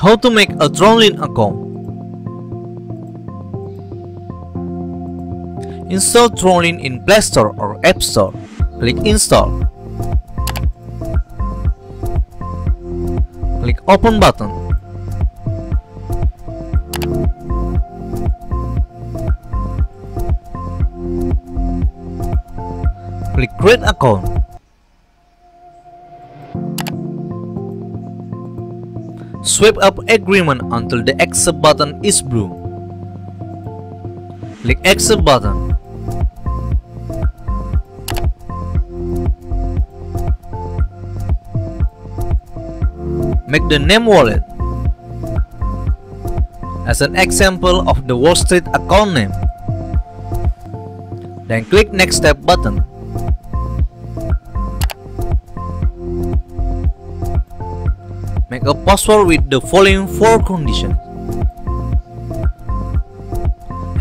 How to make a TronLink account. Install TronLink in Play Store or App Store. Click Install. Click Open button. Click Create Account. Swipe up Agreement until the Accept button is blue. Click Accept button. Make the name wallet as an example of the Wall Street account name. Then click Next Step button. Make a password with the following 4 conditions.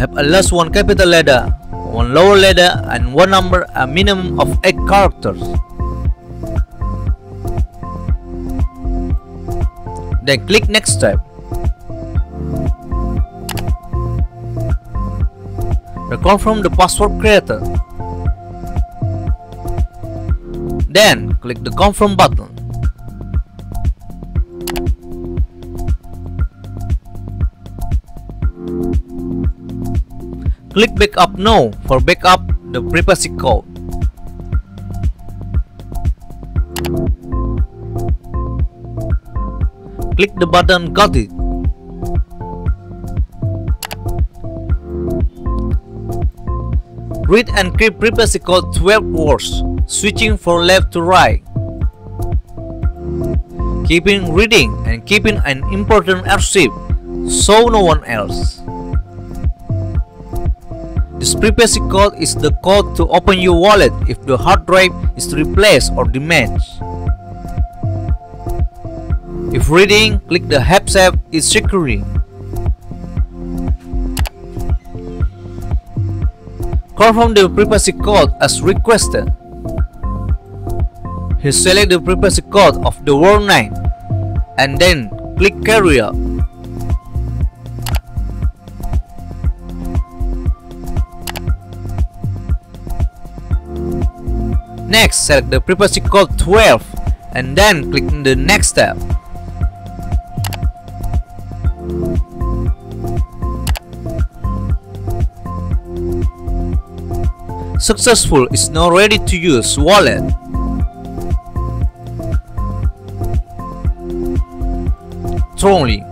Have at least 1 capital letter, 1 lower letter, and 1 number, a minimum of 8 characters. Then click Next Step. Confirm the password created. Then click the Confirm button. Click Backup Now for backup the privacy code. Click the button Got it. Read and encrypt privacy code 12 words, switching from left to right. Keeping reading and keeping an important archive, so no one else. This privacy code is the code to open your wallet if the hard drive is replaced or damaged. If reading, click the Have Saved is security. Confirm the privacy code as requested. Here select the privacy code of the word name and then click Carry Out. Next, select the privacy code 12 and then click the Next Step. Successful is now ready to use wallet. TronLink.